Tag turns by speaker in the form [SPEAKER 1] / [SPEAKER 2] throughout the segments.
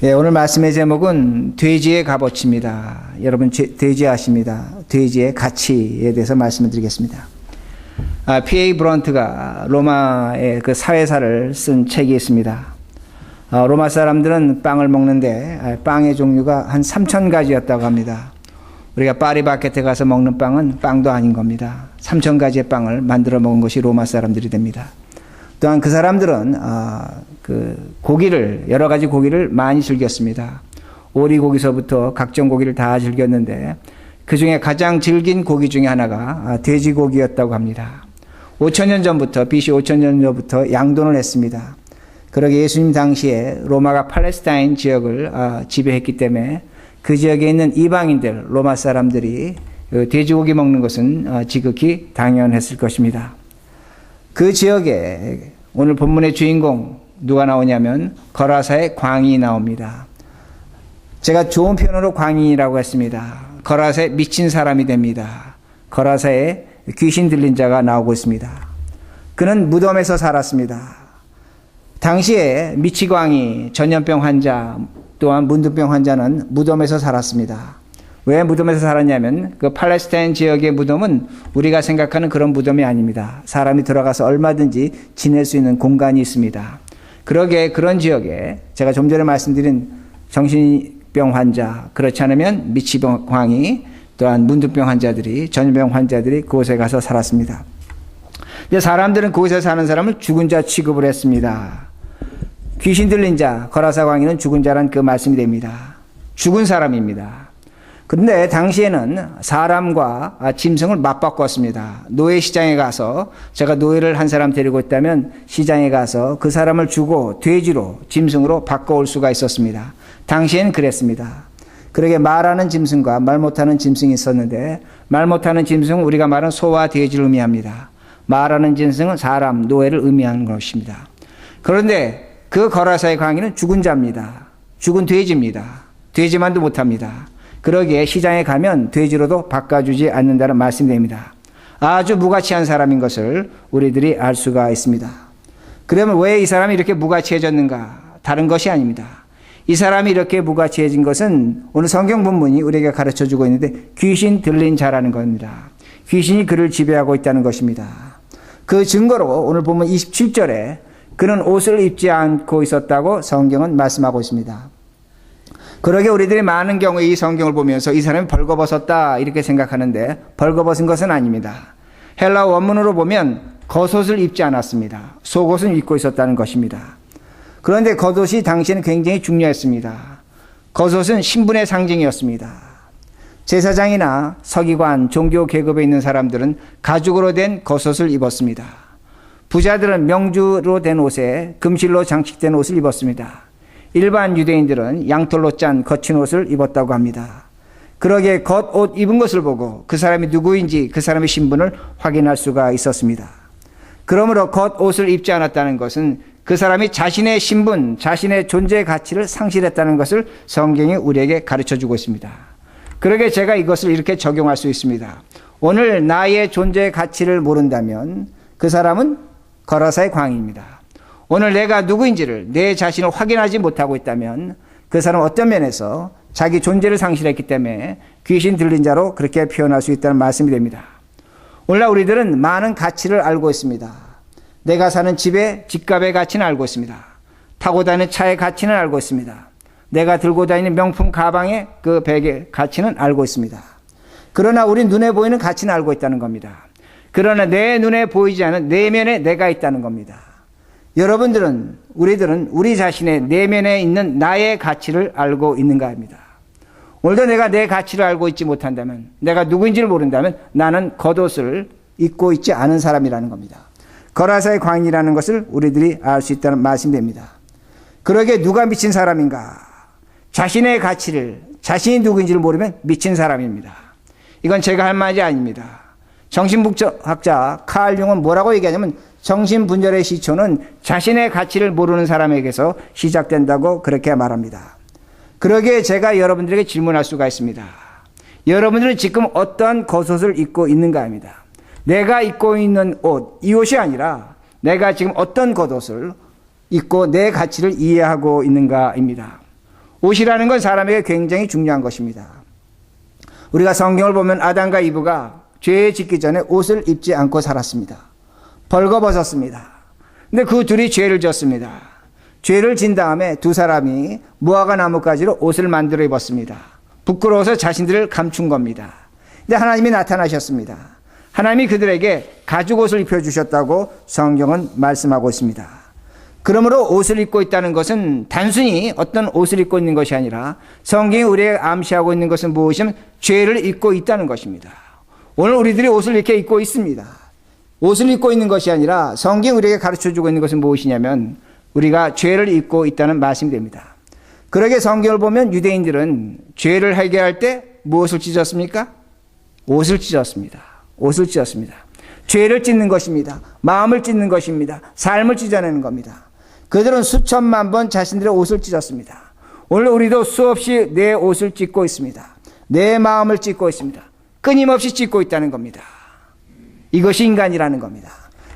[SPEAKER 1] 예, 오늘 말씀의 제목은 돼지의 값어치입니다. 여러분 돼지 아십니다. 돼지의 가치에 대해서 말씀을 드리겠습니다. P.A. 브런트가 로마의 그 사회사를 쓴 책이 있습니다. 로마 사람들은 빵을 먹는데 빵의 종류가 한 3,000가지였다고 합니다. 우리가 파리바게뜨에 가서 먹는 빵은 빵도 아닌 겁니다. 3,000가지의 빵을 만들어 먹은 것이 로마 사람들이 됩니다. 또한 그 사람들은 여러 가지 고기를 많이 즐겼습니다. 오리고기서부터 각종 고기를 다 즐겼는데 그 중에 가장 즐긴 고기 중에 하나가 돼지고기였다고 합니다. 5,000년 전부터, BC 5,000년 전부터 양돈을 했습니다. 그러게 예수님 당시에 로마가 팔레스타인 지역을 지배했기 때문에 그 지역에 있는 이방인들, 로마 사람들이 돼지고기 먹는 것은 지극히 당연했을 것입니다. 그 지역에 오늘 본문의 주인공 누가 나오냐면 거라사의 광인이 나옵니다. 제가 좋은 표현으로 광인이라고 했습니다. 거라사에 미친 사람이 됩니다. 거라사에 귀신 들린 자가 나오고 있습니다. 그는 무덤에서 살았습니다. 당시에 미치광이, 전염병 환자, 또한 문둥병 환자는 무덤에서 살았습니다. 왜 무덤에서 살았냐면 그 팔레스타인 지역의 무덤은 우리가 생각하는 그런 무덤이 아닙니다. 사람이 들어가서 얼마든지 지낼 수 있는 공간이 있습니다. 그러게 그런 지역에 제가 좀 전에 말씀드린 정신병 환자, 그렇지 않으면 미치광이, 또한 문둥병 환자들이, 전염병 환자들이 그곳에 가서 살았습니다. 이제 사람들은 그곳에 사는 사람을 죽은 자 취급을 했습니다. 귀신 들린 자, 거라사 광인은 죽은 자란 그 말씀이 됩니다. 죽은 사람입니다. 그런데 당시에는 사람과 짐승을 맞바꿨습니다. 노예 시장에 가서, 제가 노예를 한 사람 데리고 있다면 시장에 가서 그 사람을 주고 돼지로, 짐승으로 바꿔올 수가 있었습니다. 당시엔 그랬습니다. 그러게 말하는 짐승과 말 못하는 짐승이 있었는데, 말 못하는 짐승은 우리가 말하는 소와 돼지를 의미합니다. 말하는 짐승은 사람, 노예를 의미하는 것입니다. 그런데 그 거라사의 광인은 죽은 자입니다. 죽은 돼지입니다. 돼지만도 못합니다. 그러기에 시장에 가면 돼지로도 바꿔주지 않는다는 말씀이 됩니다. 아주 무가치한 사람인 것을 우리들이 알 수가 있습니다. 그러면 왜 이 사람이 이렇게 무가치해졌는가? 다른 것이 아닙니다. 이 사람이 이렇게 무가치해진 것은 오늘 성경 본문이 우리에게 가르쳐주고 있는데 귀신 들린 자라는 겁니다. 귀신이 그를 지배하고 있다는 것입니다. 그 증거로 오늘 본문 27절에 그는 옷을 입지 않고 있었다고 성경은 말씀하고 있습니다. 그러게 우리들이 많은 경우에 이 성경을 보면서 이 사람이 벌거벗었다 이렇게 생각하는데 벌거벗은 것은 아닙니다. 헬라어 원문으로 보면 겉옷을 입지 않았습니다. 속옷은 입고 있었다는 것입니다. 그런데 겉옷이 당시에는 굉장히 중요했습니다. 겉옷은 신분의 상징이었습니다. 제사장이나 서기관, 종교 계급에 있는 사람들은 가죽으로 된 겉옷을 입었습니다. 부자들은 명주로 된 옷에 금실로 장식된 옷을 입었습니다. 일반 유대인들은 양털로 짠 거친 옷을 입었다고 합니다. 그러기에 겉옷 입은 것을 보고 그 사람이 누구인지 그 사람의 신분을 확인할 수가 있었습니다. 그러므로 겉옷을 입지 않았다는 것은 그 사람이 자신의 신분, 자신의 존재의 가치를 상실했다는 것을 성경이 우리에게 가르쳐주고 있습니다. 그러기에 제가 이것을 이렇게 적용할 수 있습니다. 오늘 나의 존재의 가치를 모른다면 그 사람은 거라사의 광인입니다. 오늘 내가 누구인지를 내 자신을 확인하지 못하고 있다면 그 사람은 어떤 면에서 자기 존재를 상실했기 때문에 귀신 들린 자로 그렇게 표현할 수 있다는 말씀이 됩니다. 오늘날 우리들은 많은 가치를 알고 있습니다. 내가 사는 집값의 가치는 알고 있습니다. 타고 다니는 차의 가치는 알고 있습니다. 내가 들고 다니는 명품 가방의 그 백의 가치는 알고 있습니다. 그러나 우리 눈에 보이는 가치는 알고 있다는 겁니다. 그러나 내 눈에 보이지 않은 내면에 내가 있다는 겁니다. 여러분들은, 우리들은 우리 자신의 내면에 있는 나의 가치를 알고 있는가 합니다. 오늘도 내가 내 가치를 알고 있지 못한다면, 내가 누구인지를 모른다면 나는 겉옷을 입고 있지 않은 사람이라는 겁니다. 거라사의 광인이라는 것을 우리들이 알 수 있다는 말씀이 됩니다. 그러게 누가 미친 사람인가? 자신의 가치를, 자신이 누구인지를 모르면 미친 사람입니다. 이건 제가 할 말이 아닙니다. 정신분석학자 칼 융은 뭐라고 얘기하냐면 정신분열의 시초는 자신의 가치를 모르는 사람에게서 시작된다고 그렇게 말합니다. 그러기에 제가 여러분들에게 질문할 수가 있습니다. 여러분들은 지금 어떤 겉옷을 입고 있는가 합니다. 내가 입고 있는 옷, 이 옷이 아니라 내가 지금 어떤 겉옷을 입고 내 가치를 이해하고 있는가입니다. 옷이라는 건 사람에게 굉장히 중요한 것입니다. 우리가 성경을 보면 아담과 이브가 죄에 짓기 전에 옷을 입지 않고 살았습니다. 벌거벗었습니다. 근데 그 둘이 죄를 졌습니다. 죄를 진 다음에 두 사람이 무화과 나뭇가지로 옷을 만들어 입었습니다. 부끄러워서 자신들을 감춘 겁니다. 근데 하나님이 나타나셨습니다. 하나님이 그들에게 가죽 옷을 입혀주셨다고 성경은 말씀하고 있습니다. 그러므로 옷을 입고 있다는 것은 단순히 어떤 옷을 입고 있는 것이 아니라 성경이 우리에게 암시하고 있는 것은 무엇이냐면 죄를 입고 있다는 것입니다. 오늘 우리들이 옷을 이렇게 입고 있습니다. 옷을 입고 있는 것이 아니라 성경이 우리에게 가르쳐주고 있는 것은 무엇이냐면 우리가 죄를 입고 있다는 말씀이 됩니다. 그러게 성경을 보면 유대인들은 죄를 해결할 때 무엇을 찢었습니까? 옷을 찢었습니다. 옷을 찢었습니다. 죄를 찢는 것입니다. 마음을 찢는 것입니다. 삶을 찢어내는 겁니다. 그들은 수천만 번 자신들의 옷을 찢었습니다. 오늘 우리도 수없이 내 옷을 찢고 있습니다. 내 마음을 찢고 있습니다. 끊임없이 찢고 있다는 겁니다. 이것이 인간이라는 겁니다.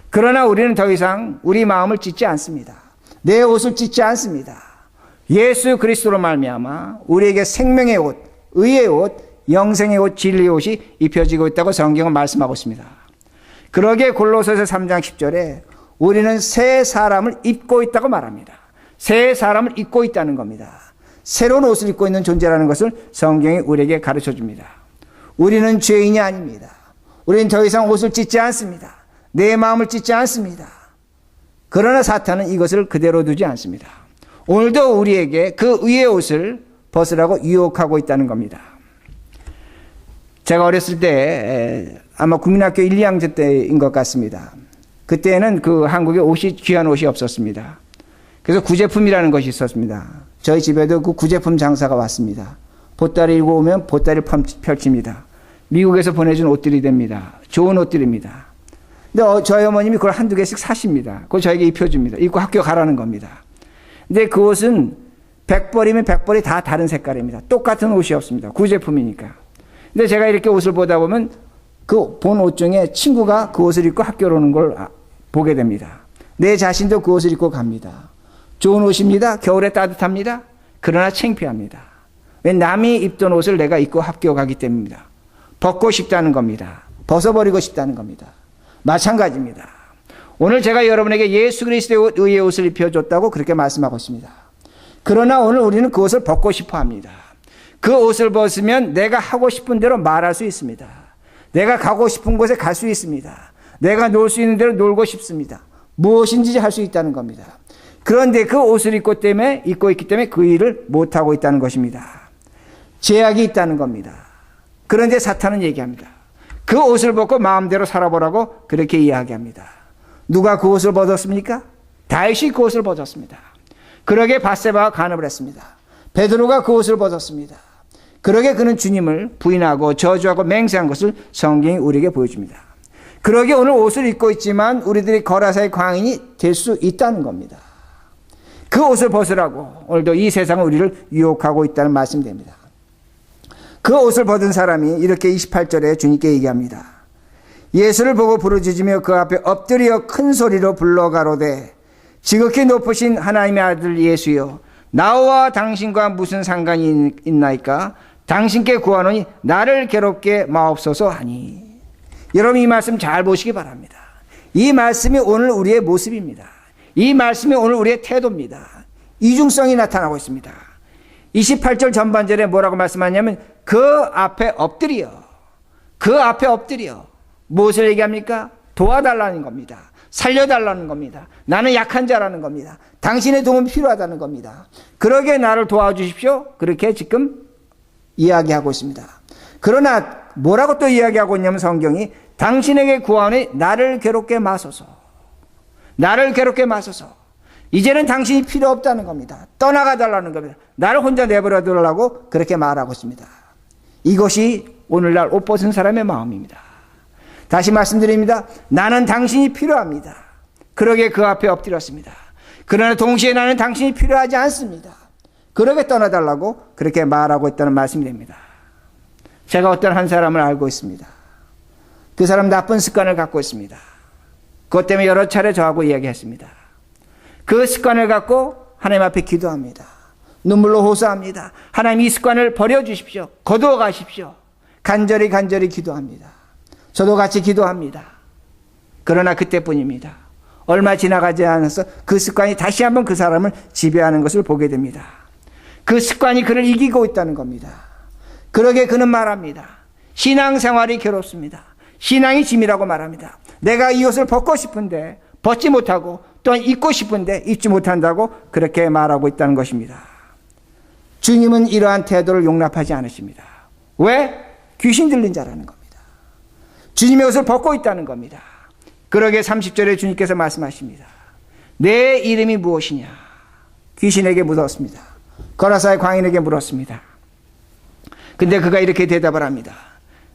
[SPEAKER 1] 그러나 우리는 더 이상 우리 마음을 찢지 않습니다. 내 옷을 찢지 않습니다. 예수 그리스도로 말미암아 우리에게 생명의 옷, 의의 옷, 영생의 옷, 진리의 옷이 입혀지고 있다고 성경은 말씀하고 있습니다. 그러기에 골로새서 3장 10절에 우리는 새 사람을 입고 있다고 말합니다. 새 사람을 입고 있다는 겁니다. 새로운 옷을 입고 있는 존재라는 것을 성경이 우리에게 가르쳐 줍니다. 우리는 죄인이 아닙니다. 우리는 더 이상 옷을 찢지 않습니다. 내 마음을 찢지 않습니다. 그러나 사탄은 이것을 그대로 두지 않습니다. 오늘도 우리에게 그 의의 옷을 벗으라고 유혹하고 있다는 겁니다. 제가 어렸을 때 아마 국민학교 1, 2학년 때인 것 같습니다. 그때는 그 한국에 옷이 귀한 옷이 없었습니다. 그래서 구제품이라는 것이 있었습니다. 저희 집에도 그 구제품 장사가 왔습니다. 보따리 입고 오면 보따리를 펼칩니다. 미국에서 보내준 옷들이 됩니다. 좋은 옷들입니다. 근데 저희 어머님이 그걸 한두 개씩 사십니다. 그걸 저에게 입혀줍니다. 입고 학교 가라는 겁니다. 근데 그 옷은 100벌이면 100벌이 다 다른 색깔입니다. 똑같은 옷이 없습니다. 구제품이니까. 근데 제가 이렇게 옷을 보다 보면 그 본 옷 중에 친구가 그 옷을 입고 학교로 오는 걸 보게 됩니다. 내 자신도 그 옷을 입고 갑니다. 좋은 옷입니다. 겨울에 따뜻합니다. 그러나 창피합니다. 왜 남이 입던 옷을 내가 입고 학교 가기 때문입니다. 벗고 싶다는 겁니다. 벗어버리고 싶다는 겁니다. 마찬가지입니다. 오늘 제가 여러분에게 예수 그리스도의 의의 옷을 입혀줬다고 그렇게 말씀하고 있습니다. 그러나 오늘 우리는 그 옷을 벗고 싶어 합니다. 그 옷을 벗으면 내가 하고 싶은 대로 말할 수 있습니다. 내가 가고 싶은 곳에 갈 수 있습니다. 내가 놀 수 있는 대로 놀고 싶습니다. 무엇인지 할 수 있다는 겁니다. 그런데 그 옷을 입고 있기 때문에 그 일을 못하고 있다는 것입니다. 제약이 있다는 겁니다. 그런데 사탄은 얘기합니다. 그 옷을 벗고 마음대로 살아보라고 그렇게 이야기합니다. 누가 그 옷을 벗었습니까? 다윗이 그 옷을 벗었습니다. 그러게 밧세바가 간음을 했습니다. 베드로가 그 옷을 벗었습니다. 그러게 그는 주님을 부인하고 저주하고 맹세한 것을 성경이 우리에게 보여줍니다. 그러게 오늘 옷을 입고 있지만 우리들이 거라사의 광인이 될 수 있다는 겁니다. 그 옷을 벗으라고 오늘도 이 세상은 우리를 유혹하고 있다는 말씀이 됩니다. 그 옷을 벗은 사람이 이렇게 28절에 주님께 얘기합니다. 예수를 보고 부르짖으며 그 앞에 엎드려 큰 소리로 불러가로되 지극히 높으신 하나님의 아들 예수여 나와 당신과 무슨 상관이 있나이까 당신께 구하노니 나를 괴롭게 마옵소서 하니. 여러분 이 말씀 잘 보시기 바랍니다. 이 말씀이 오늘 우리의 모습입니다. 이 말씀이 오늘 우리의 태도입니다. 이중성이 나타나고 있습니다. 28절 전반절에 뭐라고 말씀하냐면 그 앞에 엎드려. 그 앞에 엎드려. 무엇을 얘기합니까? 도와달라는 겁니다. 살려달라는 겁니다. 나는 약한 자라는 겁니다. 당신의 도움이 필요하다는 겁니다. 그러게 나를 도와주십시오. 그렇게 지금 이야기하고 있습니다. 그러나 뭐라고 또 이야기하고 있냐면 성경이 당신에게 구하오니 나를 괴롭게 마소서. 나를 괴롭게 마소서. 이제는 당신이 필요 없다는 겁니다. 떠나가 달라는 겁니다. 나를 혼자 내버려 두라고 그렇게 말하고 있습니다. 이것이 오늘날 옷 벗은 사람의 마음입니다. 다시 말씀드립니다. 나는 당신이 필요합니다. 그러게 그 앞에 엎드렸습니다. 그러나 동시에 나는 당신이 필요하지 않습니다. 그러게 떠나달라고 그렇게 말하고 있다는 말씀이 됩니다. 제가 어떤 한 사람을 알고 있습니다. 그 사람 나쁜 습관을 갖고 있습니다. 그것 때문에 여러 차례 저하고 이야기했습니다. 그 습관을 갖고 하나님 앞에 기도합니다. 눈물로 호소합니다. 하나님 이 습관을 버려주십시오. 거두어 가십시오. 간절히 기도합니다. 저도 같이 기도합니다. 그러나 그때뿐입니다. 얼마 지나가지 않아서 그 습관이 다시 한번 그 사람을 지배하는 것을 보게 됩니다. 그 습관이 그를 이기고 있다는 겁니다. 그러게 그는 말합니다. 신앙생활이 괴롭습니다. 신앙이 짐이라고 말합니다. 내가 이 옷을 벗고 싶은데 벗지 못하고 또한 입고 싶은데 입지 못한다고 그렇게 말하고 있다는 것입니다. 주님은 이러한 태도를 용납하지 않으십니다. 왜? 귀신 들린 자라는 겁니다. 주님의 옷을 벗고 있다는 겁니다. 그러게 30절에 주님께서 말씀하십니다. 내 이름이 무엇이냐? 귀신에게 물었습니다. 거라사의 광인에게 물었습니다. 근데 그가 이렇게 대답을 합니다.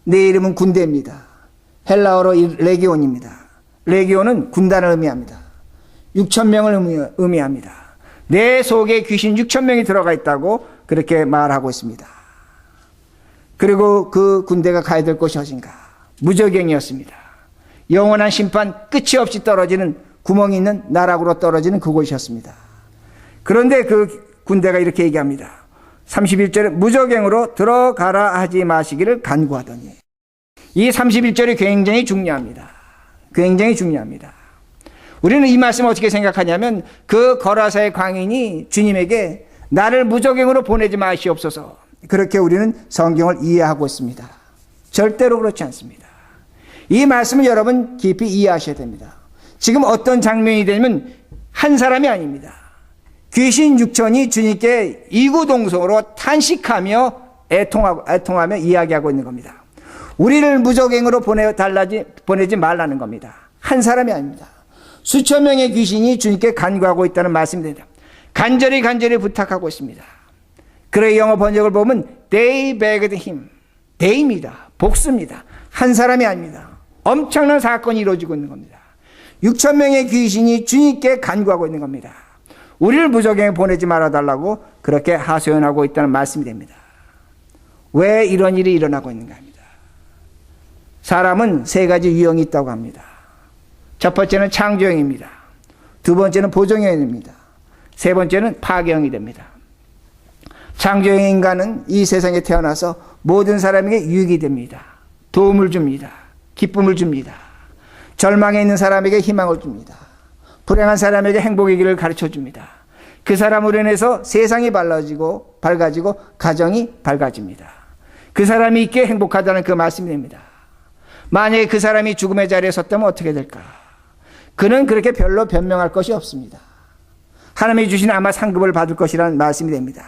[SPEAKER 1] 내 이름은 군대입니다. 헬라어로 레기온입니다. 레기온은 군단을 의미합니다. 6,000명을 의미합니다. 내 속에 귀신 6,000명이 들어가 있다고 그렇게 말하고 있습니다. 그리고 그 군대가 가야 될 곳이 어딘가? 무저갱이었습니다. 영원한 심판, 끝이 없이 떨어지는 구멍이 있는 나락으로 떨어지는 그곳이었습니다. 그런데 그 군대가 이렇게 얘기합니다. 31절에 무저갱으로 들어가라 하지 마시기를 간구하더니. 이 31절이 굉장히 중요합니다. 굉장히 중요합니다. 우리는 이 말씀을 어떻게 생각하냐면 그 거라사의 광인이 주님에게 나를 무저갱으로 보내지 마시옵소서. 그렇게 우리는 성경을 이해하고 있습니다. 절대로 그렇지 않습니다. 이 말씀을 여러분 깊이 이해하셔야 됩니다. 지금 어떤 장면이 되면 한 사람이 아닙니다. 귀신 6천이 주님께 이구동성으로 탄식하며 애통하며 이야기하고 있는 겁니다. 우리를 무저갱으로 보내지 말라는 겁니다. 한 사람이 아닙니다. 수천 명의 귀신이 주님께 간구하고 있다는 말씀입니다. 간절히 부탁하고 있습니다. 그의 영어 번역을 보면 they begged him. they입니다. 복수입니다. 한 사람이 아닙니다. 엄청난 사건이 이루어지고 있는 겁니다. 6천 명의 귀신이 주님께 간구하고 있는 겁니다. 우리를 무저갱에 보내지 말아달라고 그렇게 하소연하고 있다는 말씀이 됩니다. 왜 이런 일이 일어나고 있는가 합니다. 사람은 세 가지 유형이 있다고 합니다. 첫 번째는 창조형입니다. 두 번째는 보정형입니다. 세 번째는 파괴형이 됩니다. 창조형 인간은 이 세상에 태어나서 모든 사람에게 유익이 됩니다. 도움을 줍니다. 기쁨을 줍니다. 절망에 있는 사람에게 희망을 줍니다. 불행한 사람에게 행복의 길을 가르쳐 줍니다. 그 사람으로 인해서 세상이 밝아지고 가정이 밝아집니다. 그 사람이 있기에 행복하다는 그 말씀이 됩니다. 만약에 그 사람이 죽음의 자리에 섰다면 어떻게 될까? 그는 그렇게 별로 변명할 것이 없습니다. 하나님이 주신 아마 상급을 받을 것이라는 말씀이 됩니다.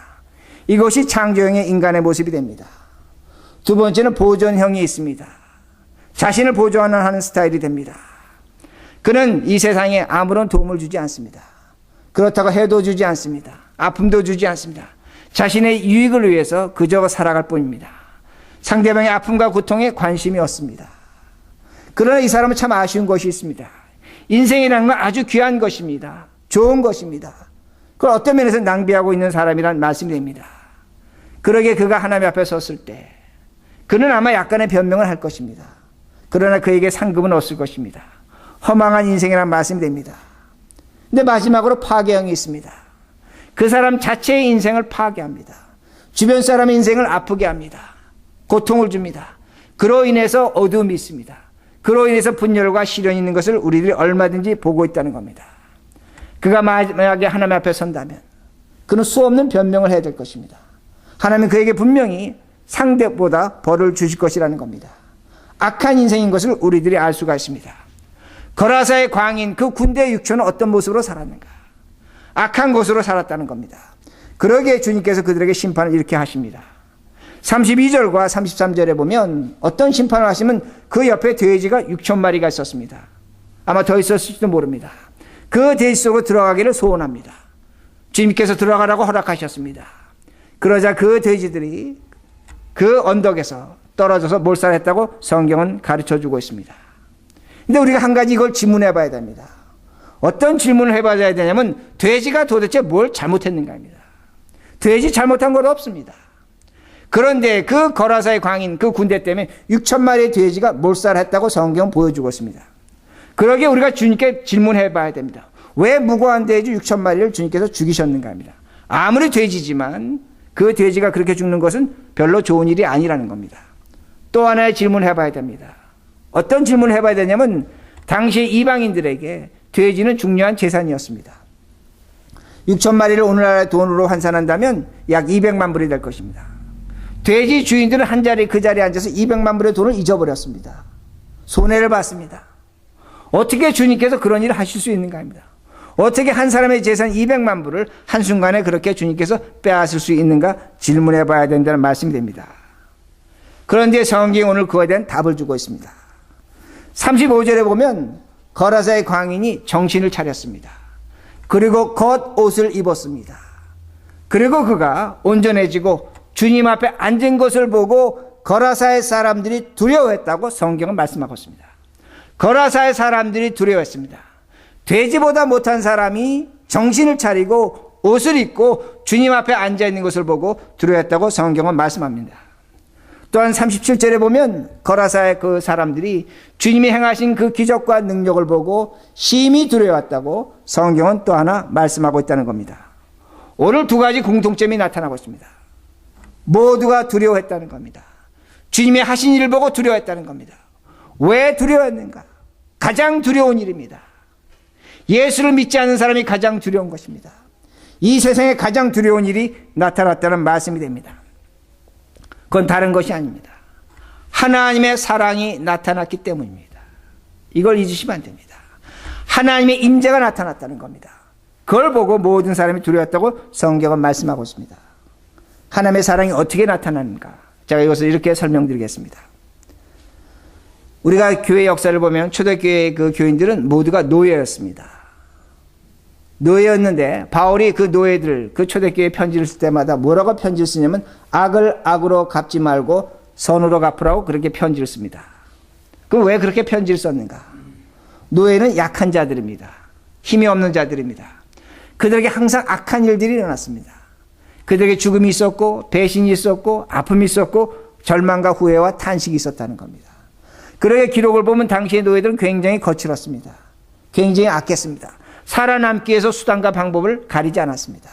[SPEAKER 1] 이것이 창조형의 인간의 모습이 됩니다. 두 번째는 보존형이 있습니다. 자신을 보존하는 스타일이 됩니다. 그는 이 세상에 아무런 도움을 주지 않습니다. 그렇다고 해도 주지 않습니다. 아픔도 주지 않습니다. 자신의 유익을 위해서 그저 살아갈 뿐입니다. 상대방의 아픔과 고통에 관심이 없습니다. 그러나 이 사람은 참 아쉬운 것이 있습니다. 인생이라는 건 아주 귀한 것입니다. 좋은 것입니다. 그걸 어떤 면에서 낭비하고 있는 사람이란 말씀이 됩니다. 그러게 그가 하나님 앞에 섰을 때 그는 아마 약간의 변명을 할 것입니다. 그러나 그에게 상급은 없을 것입니다. 허망한 인생이란 말씀이 됩니다. 근데 마지막으로 파괴형이 있습니다. 그 사람 자체의 인생을 파괴합니다. 주변 사람의 인생을 아프게 합니다. 고통을 줍니다. 그로 인해서 어두움이 있습니다. 그로 인해서 분열과 시련이 있는 것을 우리들이 얼마든지 보고 있다는 겁니다. 그가 만약에 하나님 앞에 선다면 그는 수없는 변명을 해야 될 것입니다. 하나님은 그에게 분명히 상대보다 벌을 주실 것이라는 겁니다. 악한 인생인 것을 우리들이 알 수가 있습니다. 거라사의 광인 그 군대 육초는 어떤 모습으로 살았는가? 악한 것으로 살았다는 겁니다. 그러기에 주님께서 그들에게 심판을 이렇게 하십니다. 32절과 33절에 보면 어떤 심판을 하시면 그 옆에 돼지가 6,000마리가 있었습니다. 아마 더 있었을지도 모릅니다. 그 돼지 속으로 들어가기를 소원합니다. 주님께서 들어가라고 허락하셨습니다. 그러자 그 돼지들이 그 언덕에서 떨어져서 몰살했다고 성경은 가르쳐주고 있습니다. 근데 우리가 한 가지 이걸 질문해 봐야 됩니다. 어떤 질문을 해봐야 되냐면 돼지가 도대체 뭘 잘못했는가입니다. 돼지 잘못한 건 없습니다. 그런데 그 거라사의 광인 그 군대 때문에 6,000마리의 돼지가 몰살했다고 성경은 보여주고 있습니다. 그러기에 우리가 주님께 질문해 봐야 됩니다. 왜 무고한 돼지 6,000마리를 주님께서 죽이셨는가 합니다. 아무리 돼지지만 그 돼지가 그렇게 죽는 것은 별로 좋은 일이 아니라는 겁니다. 또 하나의 질문을 해봐야 됩니다. 어떤 질문을 해봐야 되냐면 당시 이방인들에게 돼지는 중요한 재산이었습니다. 6천 마리를 오늘날의 돈으로 환산한다면 약 200만 불이 될 것입니다. 돼지 주인들은 한 자리 그 자리에 앉아서 200만 불의 돈을 잊어버렸습니다. 손해를 봤습니다. 어떻게 주님께서 그런 일을 하실 수 있는가 합니다. 어떻게 한 사람의 재산 200만 불을 한순간에 그렇게 주님께서 빼앗을 수 있는가 질문해 봐야 된다는 말씀이 됩니다. 그런데 성경이 오늘 그거에 대한 답을 주고 있습니다. 35절에 보면 거라사의 광인이 정신을 차렸습니다. 그리고 겉옷을 입었습니다. 그리고 그가 온전해지고 주님 앞에 앉은 것을 보고 거라사의 사람들이 두려워했다고 성경은 말씀하고 있습니다. 거라사의 사람들이 두려워했습니다. 돼지보다 못한 사람이 정신을 차리고 옷을 입고 주님 앞에 앉아있는 것을 보고 두려워했다고 성경은 말씀합니다. 또한 37절에 보면 거라사의 그 사람들이 주님이 행하신 그 기적과 능력을 보고 심히 두려워했다고 성경은 또 하나 말씀하고 있다는 겁니다. 오늘 두 가지 공통점이 나타나고 있습니다. 모두가 두려워했다는 겁니다. 주님이 하신 일을 보고 두려워했다는 겁니다. 왜 두려워했는가? 가장 두려운 일입니다. 예수를 믿지 않는 사람이 가장 두려운 것입니다. 이 세상에 가장 두려운 일이 나타났다는 말씀이 됩니다. 그건 다른 것이 아닙니다. 하나님의 사랑이 나타났기 때문입니다. 이걸 잊으시면 안 됩니다. 하나님의 임재가 나타났다는 겁니다. 그걸 보고 모든 사람이 두려웠다고 성경은 말씀하고 있습니다. 하나님의 사랑이 어떻게 나타나는가? 제가 이것을 이렇게 설명드리겠습니다. 우리가 교회 역사를 보면 초대교회 그 교인들은 모두가 노예였습니다. 노예였는데 바울이 그 노예들, 그 초대교회 편지를 쓸 때마다 뭐라고 편지를 쓰냐면 악을 악으로 갚지 말고 선으로 갚으라고 그렇게 편지를 씁니다. 그럼 왜 그렇게 편지를 썼는가? 노예는 약한 자들입니다. 힘이 없는 자들입니다. 그들에게 항상 악한 일들이 일어났습니다. 그들에게 죽음이 있었고 배신이 있었고 아픔이 있었고 절망과 후회와 탄식이 있었다는 겁니다. 그러게 기록을 보면 당시의 노예들은 굉장히 거칠었습니다. 굉장히 악했습니다. 살아남기 위해서 수단과 방법을 가리지 않았습니다.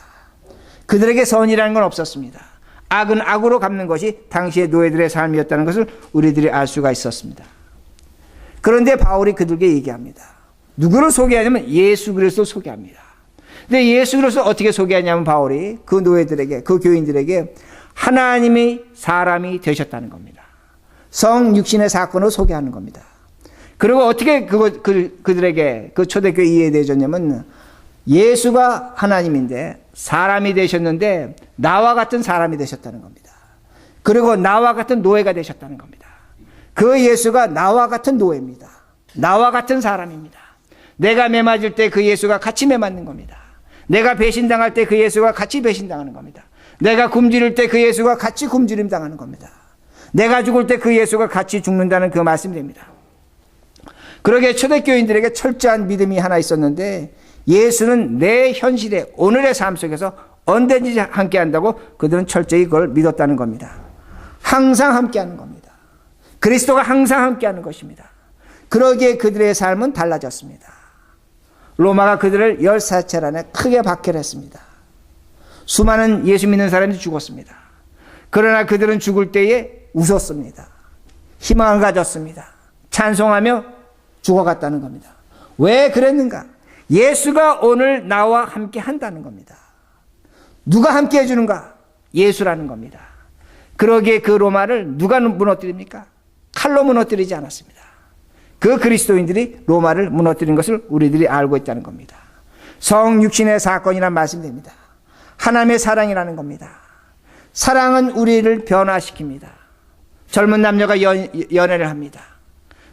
[SPEAKER 1] 그들에게 선이라는 건 없었습니다. 악은 악으로 갚는 것이 당시의 노예들의 삶이었다는 것을 우리들이 알 수가 있었습니다. 그런데 바울이 그들에게 얘기합니다. 누구를 소개하냐면 예수 그리스도를 소개합니다. 근데 예수 그리스도를 어떻게 소개하냐면 바울이 그 노예들에게, 그 교인들에게 하나님의 사람이 되셨다는 겁니다. 성육신의 사건을 소개하는 겁니다. 그리고 어떻게 그들에게 그 초대교회 이해해 줬냐면 예수가 하나님인데 사람이 되셨는데 나와 같은 사람이 되셨다는 겁니다. 그리고 나와 같은 노예가 되셨다는 겁니다. 그 예수가 나와 같은 노예입니다. 나와 같은 사람입니다. 내가 매맞을 때 그 예수가 같이 매맞는 겁니다. 내가 배신당할 때 그 예수가 같이 배신당하는 겁니다. 내가 굶주릴 때 그 예수가 같이 굶주림 당하는 겁니다. 내가 죽을 때 그 예수가 같이 죽는다는 그 말씀이 됩니다. 그러게 초대교인들에게 철저한 믿음이 하나 있었는데 예수는 내 현실에 오늘의 삶 속에서 언제든지 함께 한다고 그들은 철저히 그걸 믿었다는 겁니다. 항상 함께 하는 겁니다. 그리스도가 항상 함께 하는 것입니다. 그러기에 그들의 삶은 달라졌습니다. 로마가 그들을 14차례 안에 크게 박해했습니다. 수많은 예수 믿는 사람이 죽었습니다. 그러나 그들은 죽을 때에 웃었습니다. 희망을 가졌습니다. 찬송하며 죽어갔다는 겁니다. 왜 그랬는가? 예수가 오늘 나와 함께 한다는 겁니다. 누가 함께 해주는가? 예수라는 겁니다. 그러기에 그 로마를 누가 무너뜨립니까? 칼로 무너뜨리지 않았습니다. 그 그리스도인들이 로마를 무너뜨린 것을 우리들이 알고 있다는 겁니다. 성육신의 사건이란 말씀이 됩니다. 하나님의 사랑이라는 겁니다. 사랑은 우리를 변화시킵니다. 젊은 남녀가 연애를 합니다.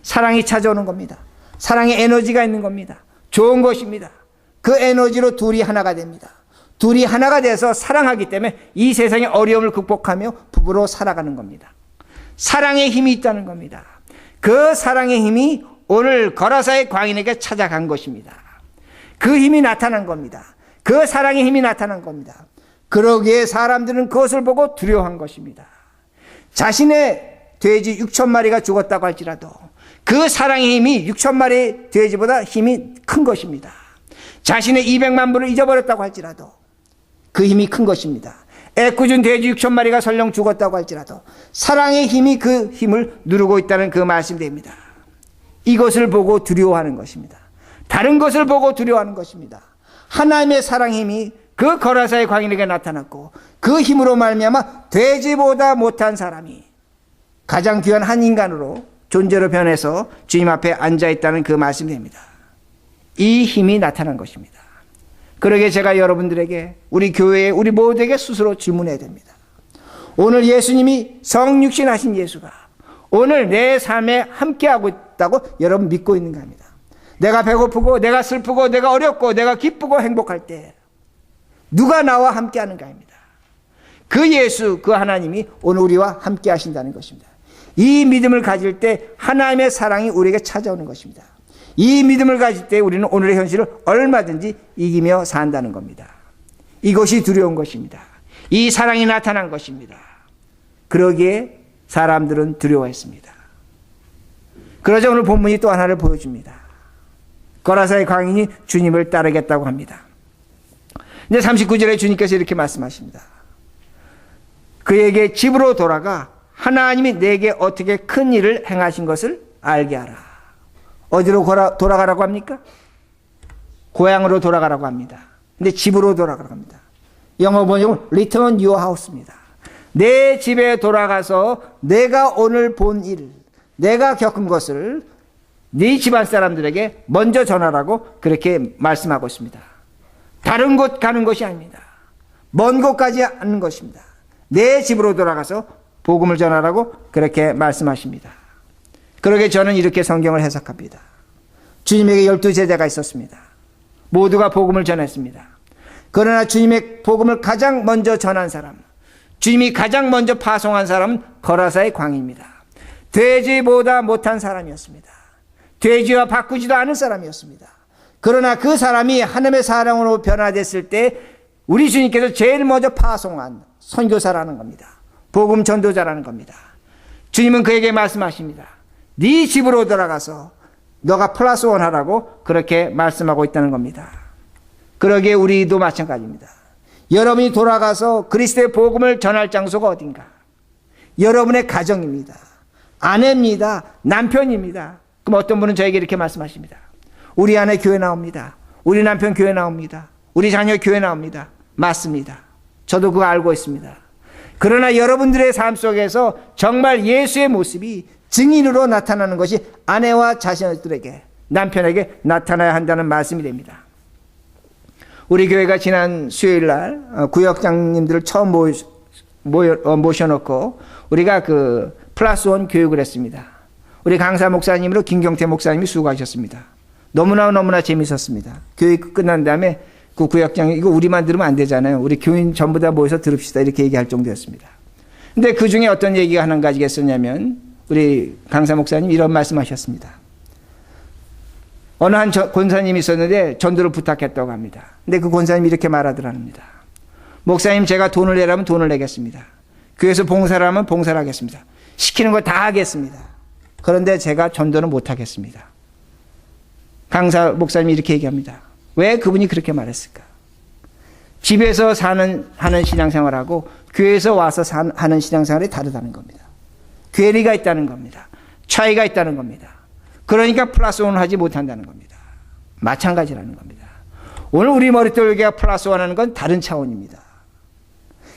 [SPEAKER 1] 사랑이 찾아오는 겁니다. 사랑의 에너지가 있는 겁니다. 좋은 것입니다. 그 에너지로 둘이 하나가 됩니다. 둘이 하나가 돼서 사랑하기 때문에 이 세상의 어려움을 극복하며 부부로 살아가는 겁니다. 사랑의 힘이 있다는 겁니다. 그 사랑의 힘이 오늘 거라사의 광인에게 찾아간 것입니다. 그 힘이 나타난 겁니다. 그 사랑의 힘이 나타난 겁니다. 그러기에 사람들은 그것을 보고 두려워한 것입니다. 자신의 돼지 6천 마리가 죽었다고 할지라도 그 사랑의 힘이 6천 마리 돼지보다 힘이 큰 것입니다. 자신의 200만 불을 잊어버렸다고 할지라도 그 힘이 큰 것입니다. 애꿎은 돼지 6,000마리가 설령 죽었다고 할지라도 사랑의 힘이 그 힘을 누르고 있다는 그 말씀입니다. 이것을 보고 두려워하는 것입니다. 다른 것을 보고 두려워하는 것입니다. 하나님의 사랑의 힘이 그 거라사의 광인에게 나타났고 그 힘으로 말미암아 돼지보다 못한 사람이 가장 귀한 한 인간으로 존재로 변해서 주님 앞에 앉아있다는 그 말씀입니다. 이 힘이 나타난 것입니다. 그러게 제가 여러분들에게, 우리 교회에, 우리 모두에게 스스로 질문해야 됩니다. 오늘 예수님이 성육신하신 예수가 오늘 내 삶에 함께하고 있다고 여러분 믿고 있는가 합니다. 내가 배고프고 내가 슬프고 내가 어렵고 내가 기쁘고 행복할 때 누가 나와 함께하는가 합니다. 그 예수, 그 하나님이 오늘 우리와 함께 하신다는 것입니다. 이 믿음을 가질 때 하나님의 사랑이 우리에게 찾아오는 것입니다. 이 믿음을 가질 때 우리는 오늘의 현실을 얼마든지 이기며 산다는 겁니다. 이것이 두려운 것입니다. 이 사랑이 나타난 것입니다. 그러기에 사람들은 두려워했습니다. 그러자 오늘 본문이 또 하나를 보여줍니다. 거라사의 광인이 주님을 따르겠다고 합니다. 이제 39절에 주님께서 이렇게 말씀하십니다. 그에게 집으로 돌아가 하나님이 내게 어떻게 큰 일을 행하신 것을 알게 하라. 어디로 돌아가라고 합니까? 고향으로 돌아가라고 합니다. 근데 집으로 돌아가라고 합니다. 영어 번역은 Return your house입니다. 내 집에 돌아가서 내가 오늘 본 일, 내가 겪은 것을 네 집안 사람들에게 먼저 전하라고 그렇게 말씀하고 있습니다. 다른 곳 가는 것이 아닙니다. 먼 곳까지 않는 것입니다. 내 집으로 돌아가서 복음을 전하라고 그렇게 말씀하십니다. 그러게 저는 이렇게 성경을 해석합니다. 주님에게 12제자가 있었습니다. 모두가 복음을 전했습니다. 그러나 주님의 복음을 가장 먼저 전한 사람, 주님이 가장 먼저 파송한 사람은 거라사의 광입니다. 돼지보다 못한 사람이었습니다. 돼지와 바꾸지도 않은 사람이었습니다. 그러나 그 사람이 하나님의 사랑으로 변화됐을 때 우리 주님께서 제일 먼저 파송한 선교사라는 겁니다. 복음 전도자라는 겁니다. 주님은 그에게 말씀하십니다. 네 집으로 돌아가서 너가 플러스 원 하라고 그렇게 말씀하고 있다는 겁니다. 그러기에 우리도 마찬가지입니다. 여러분이 돌아가서 그리스도의 복음을 전할 장소가 어딘가? 여러분의 가정입니다. 아내입니다. 남편입니다. 그럼 어떤 분은 저에게 이렇게 말씀하십니다. 우리 아내 교회 나옵니다. 우리 남편 교회 나옵니다. 우리 자녀 교회 나옵니다. 맞습니다. 저도 그거 알고 있습니다. 그러나 여러분들의 삶 속에서 정말 예수의 모습이 증인으로 나타나는 것이 아내와 자신들에게, 남편에게 나타나야 한다는 말씀이 됩니다. 우리 교회가 지난 수요일 날 구역장님들을 처음 모셔놓고 우리가 그 플러스 원 교육을 했습니다. 우리 강사 목사님으로 김경태 목사님이 수고하셨습니다. 너무나 재밌었습니다. 교육 끝난 다음에 그 구역장이 이거 우리만 들으면 안 되잖아요. 우리 교인 전부 다 모여서 들읍시다. 이렇게 얘기할 정도였습니다. 근데 그 중에 어떤 얘기가 한 가지가 있었냐면 우리 강사 목사님 이런 말씀하셨습니다. 어느 한 권사님이 있었는데 전도를 부탁했다고 합니다. 근데 그 권사님이 이렇게 말하더랍니다. 목사님, 제가 돈을 내라면 돈을 내겠습니다. 교회에서 봉사를 하면 봉사를 하겠습니다. 시키는 거 다 하겠습니다. 그런데 제가 전도는 못 하겠습니다. 강사 목사님이 이렇게 얘기합니다. 왜 그분이 그렇게 말했을까? 집에서 하는 신앙생활하고 교회에서 와서 하는 신앙생활이 다르다는 겁니다. 괴리가 있다는 겁니다. 차이가 있다는 겁니다. 그러니까 플러스 원을 하지 못한다는 겁니다. 마찬가지라는 겁니다. 오늘 우리 머릿속에 플러스 원 하는 건 다른 차원입니다.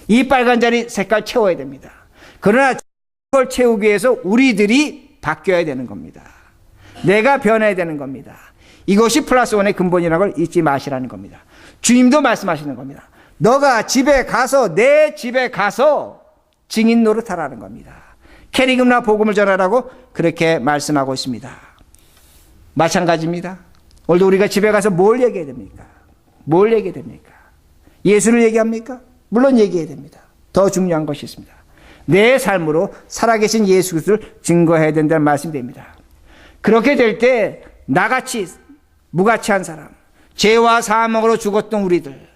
[SPEAKER 1] 이 빨간 자리 색깔 채워야 됩니다. 그러나 그걸 채우기 위해서 우리들이 바뀌어야 되는 겁니다. 내가 변해야 되는 겁니다. 이것이 플러스 원의 근본이라는 걸 잊지 마시라는 겁니다. 주님도 말씀하시는 겁니다. 너가 집에 가서, 내 집에 가서 증인 노릇하라는 겁니다. 캐리금나 복음을 전하라고 그렇게 말씀하고 있습니다. 마찬가지입니다. 오늘도 우리가 집에 가서 뭘 얘기해야 됩니까? 뭘 얘기해야 됩니까? 예수를 얘기합니까? 물론 얘기해야 됩니다. 더 중요한 것이 있습니다. 내 삶으로 살아계신 예수 그리스도를 증거해야 된다는 말씀이 됩니다. 그렇게 될 때 나같이 무가치한 사람, 죄와 사망으로 죽었던 우리들,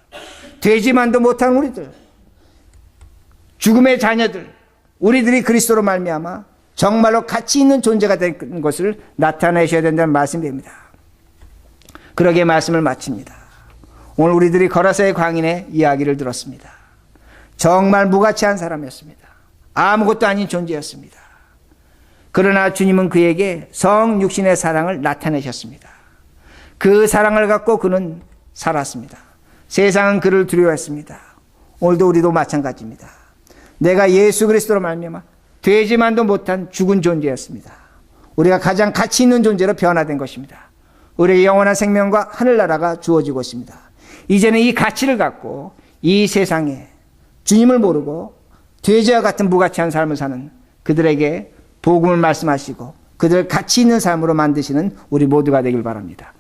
[SPEAKER 1] 되지만도 못한 우리들, 죽음의 자녀들, 우리들이 그리스도로 말미암아 정말로 가치 있는 존재가 된 것을 나타내셔야 된다는 말씀이 됩니다. 그러게 말씀을 마칩니다. 오늘 우리들이 거라사의 광인의 이야기를 들었습니다. 정말 무가치한 사람이었습니다. 아무것도 아닌 존재였습니다. 그러나 주님은 그에게 성육신의 사랑을 나타내셨습니다. 그 사랑을 갖고 그는 살았습니다. 세상은 그를 두려워했습니다. 오늘도 우리도 마찬가지입니다. 내가 예수 그리스도로 말미암아 되지만도 못한 죽은 존재였습니다. 우리가 가장 가치 있는 존재로 변화된 것입니다. 우리에게 영원한 생명과 하늘나라가 주어지고 있습니다. 이제는 이 가치를 갖고 이 세상에 주님을 모르고 돼지와 같은 무가치한 삶을 사는 그들에게 복음을 말씀하시고 그들을 가치 있는 삶으로 만드시는 우리 모두가 되길 바랍니다.